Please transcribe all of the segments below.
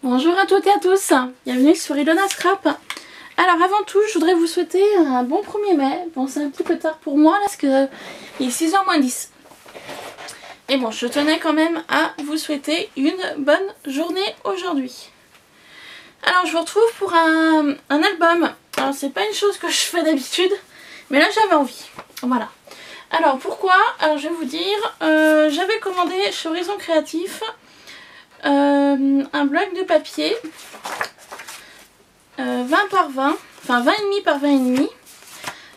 Bonjour à toutes et à tous, bienvenue sur Ilona Scrap. Alors avant tout, je voudrais vous souhaiter un bon 1er mai. Bon, c'est un petit peu tard pour moi là, parce que il est 6h moins 10. Et bon, je tenais quand même à vous souhaiter une bonne journée aujourd'hui. Alors je vous retrouve pour un album. Alors c'est pas une chose que je fais d'habitude, mais là j'avais envie. Voilà. Alors pourquoi? Alors je vais vous dire, j'avais commandé chez Horizon Créatif un bloc de papier 20 par 20, enfin 20,5 par 20,5.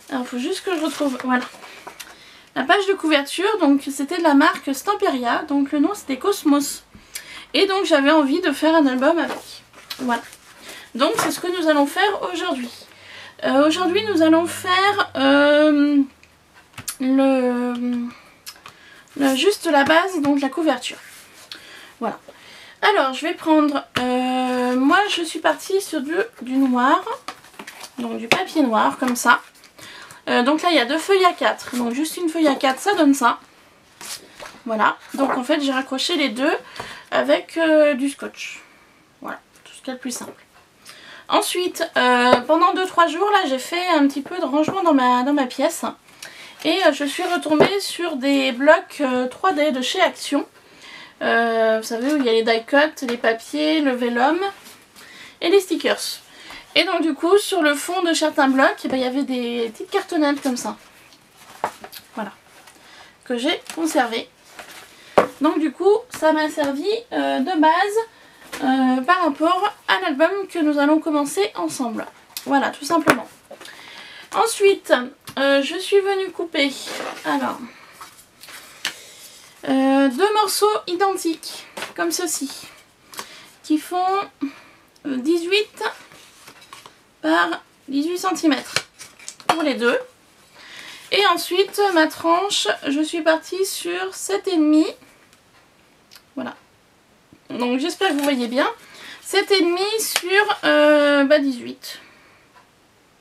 Alors il faut juste que je retrouve, voilà, la page de couverture. Donc c'était de la marque Stamperia, donc le nom c'était Cosmos. Et donc j'avais envie de faire un album avec. Voilà. Donc c'est ce que nous allons faire aujourd'hui. Aujourd'hui nous allons faire juste la base, donc la couverture. Voilà. Alors je vais prendre, moi je suis partie sur du noir, donc du papier noir comme ça. Donc là il y a 2 feuilles à 4, donc juste une feuille à 4 ça donne ça. Voilà, donc en fait j'ai raccroché les deux avec du scotch. Voilà, tout ce qu'il y a de plus simple. Ensuite, pendant 2-3 jours là j'ai fait un petit peu de rangement dans ma pièce. Et je suis retombée sur des blocs 3D de chez Action. Vous savez, où il y a les die cuts, les papiers, le vellum et les stickers. Et donc du coup sur le fond de certains blocs, il y avait des petites cartonnettes comme ça. Voilà. Que j'ai conservé. Donc du coup ça m'a servi de base par rapport à l'album que nous allons commencer ensemble. Voilà, tout simplement. Ensuite, je suis venue couper, alors, 2 morceaux identiques, comme ceci, qui font 18 par 18 cm pour les deux. Et ensuite, ma tranche, je suis partie sur 7,5. Voilà. Donc j'espère que vous voyez bien. 7,5 sur 18.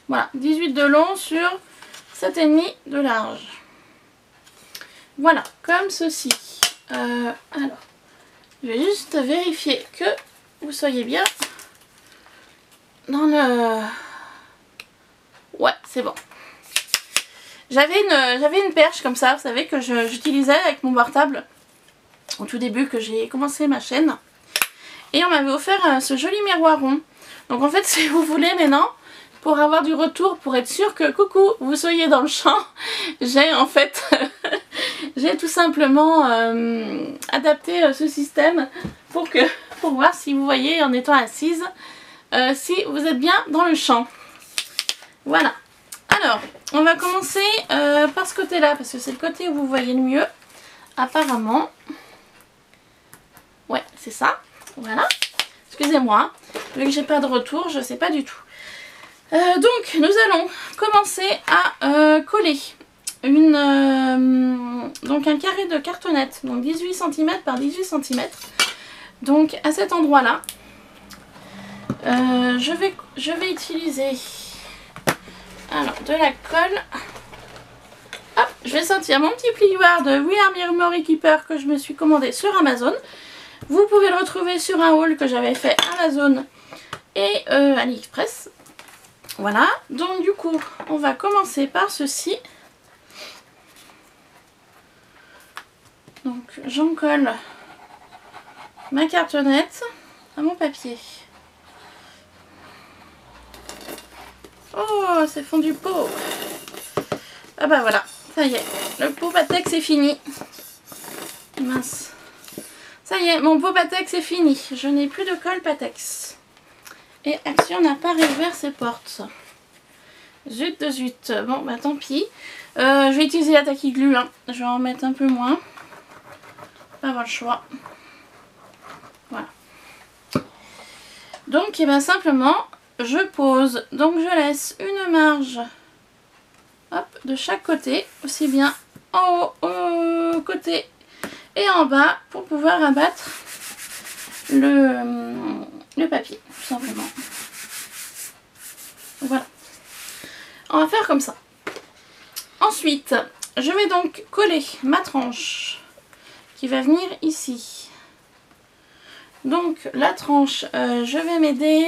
Voilà, 18 de long sur 7,5 de large. Voilà, comme ceci. Alors, je vais juste vérifier que vous soyez bien dans le... Ouais, c'est bon. J'avais une perche comme ça, vous savez, que j'utilisais avec mon portable au tout début que j'ai commencé ma chaîne. Et on m'avait offert ce joli miroir rond. Donc en fait, si vous voulez maintenant, pour avoir du retour, pour être sûr que coucou vous soyez dans le champ, j'ai en fait j'ai tout simplement adapté ce système pour voir si vous voyez en étant assise si vous êtes bien dans le champ. Voilà. Alors on va commencer par ce côté là parce que c'est le côté où vous voyez le mieux apparemment. Ouais, c'est ça. Voilà. Excusez-moi, vu que j'ai pas de retour, je sais pas du tout. Donc nous allons commencer à coller donc un carré de cartonnette, donc 18 cm par 18 cm. Donc à cet endroit là je vais utiliser alors de la colle. Hop, je vais sortir mon petit plioir de We Are Memory Keeper que je me suis commandé sur Amazon. Vous pouvez le retrouver sur un haul que j'avais fait Amazon et AliExpress. Voilà, donc du coup, on va commencer par ceci. Donc j'en colle ma cartonnette à mon papier. Oh, c'est fondu pot. Ah bah voilà, ça y est, le pot Patex est fini. Mince. Ça y est, mon pot Patex est fini. Je n'ai plus de colle Patex. Et Action n'a pas réouvert ses portes. Zut de zut. Bon bah tant pis. Je vais utiliser la Tacky Glue. Hein. Je vais en mettre un peu moins. Pas avoir le choix. Voilà. Donc et ben simplement je pose. Donc je laisse une marge. Hop, de chaque côté. Aussi bien en haut, au côté et en bas. Pour pouvoir abattre le papier. Tout simplement. Voilà. On va faire comme ça. Ensuite, je vais donc coller ma tranche qui va venir ici. Donc la tranche, je vais m'aider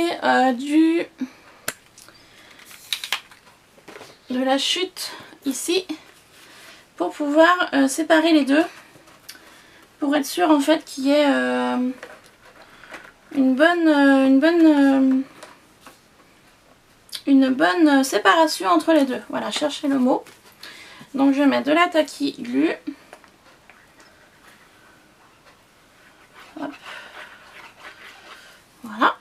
de la chute ici pour pouvoir séparer les deux, pour être sûr en fait qu'il y ait une bonne séparation entre les deux. Voilà, cherchez le mot. Donc je vais mettre de la Tacky Glue. Hop. Voilà.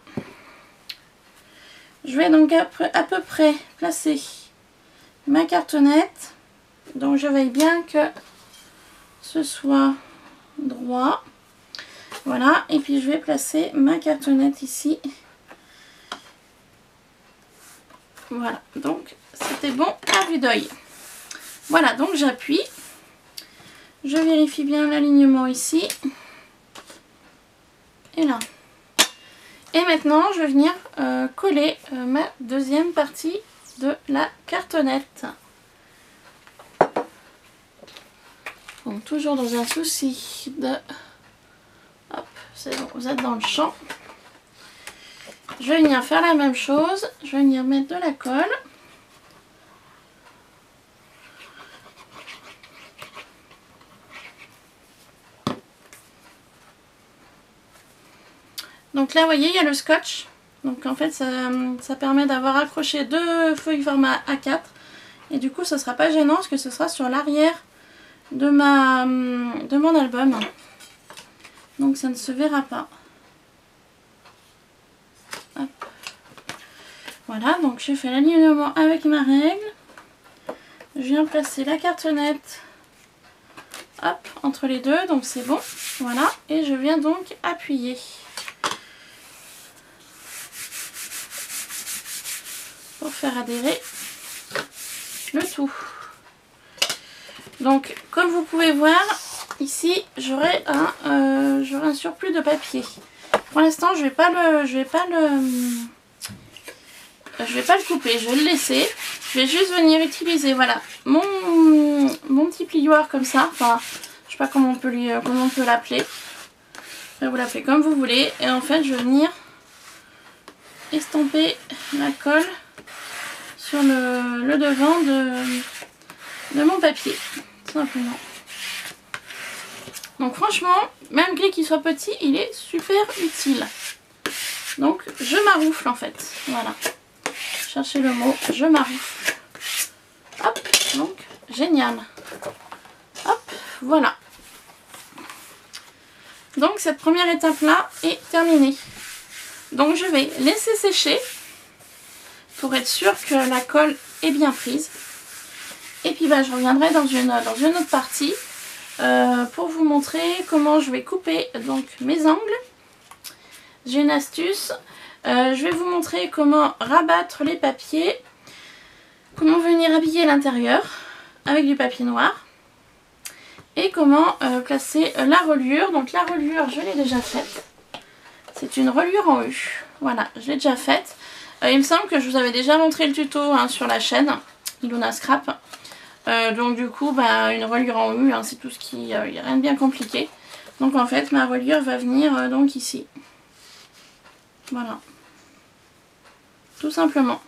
Je vais donc à peu près placer ma cartonnette. Donc je veille bien que ce soit droit. Voilà. Et puis je vais placer ma cartonnette ici. Voilà. Donc c'était bon à vue d'œil. Voilà. Donc j'appuie. Je vérifie bien l'alignement ici. Et là. Et maintenant, je vais venir coller ma deuxième partie de la cartonnette. Bon, toujours dans un souci de... Hop, c'est bon, vous êtes dans le champ. Je vais venir faire la même chose. Je vais venir mettre de la colle. Donc là, vous voyez, il y a le scotch. Donc en fait, ça permet d'avoir accroché deux feuilles format A4. Et du coup, ce ne sera pas gênant parce que ce sera sur l'arrière de mon album. Donc ça ne se verra pas. Hop. Voilà, donc j'ai fait l'alignement avec ma règle. Je viens placer la cartonnette, hop, entre les deux. Donc c'est bon. Voilà. Et je viens donc appuyer. Pour faire adhérer le tout. Donc comme vous pouvez voir ici, j'aurai un surplus de papier. Pour l'instant je vais pas le couper, je vais le laisser. Je vais juste venir utiliser, voilà, mon petit plioir comme ça. Enfin, je sais pas comment on peut l'appeler. Vous l'appelez comme vous voulez. Et en fait je vais venir estomper la colle sur le devant de mon papier, tout simplement. Donc franchement, malgré qu'il soit petit, il est super utile. Donc je maroufle en fait, voilà. Cherchez le mot, je maroufle. Hop, donc génial. Hop, voilà. Donc cette première étape là est terminée. Donc je vais laisser sécher pour être sûr que la colle est bien prise. Et puis bah, je reviendrai dans une autre partie pour vous montrer comment je vais couper donc mes angles. J'ai une astuce. Je vais vous montrer comment rabattre les papiers, comment venir habiller l'intérieur avec du papier noir et comment placer la reliure. Donc la reliure, je l'ai déjà faite. C'est une reliure en U. Voilà, je l'ai déjà faite. Il me semble que je vous avais déjà montré le tuto sur la chaîne Ilona Scrap. Donc du coup, bah, une reliure en U, c'est tout ce qui... Il n'y a rien de bien compliqué. Donc en fait, ma reliure va venir donc ici. Voilà. Tout simplement.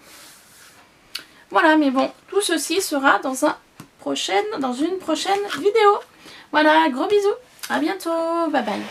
Voilà, mais bon, tout ceci sera dans une prochaine vidéo. Voilà, gros bisous. À bientôt. Bye bye.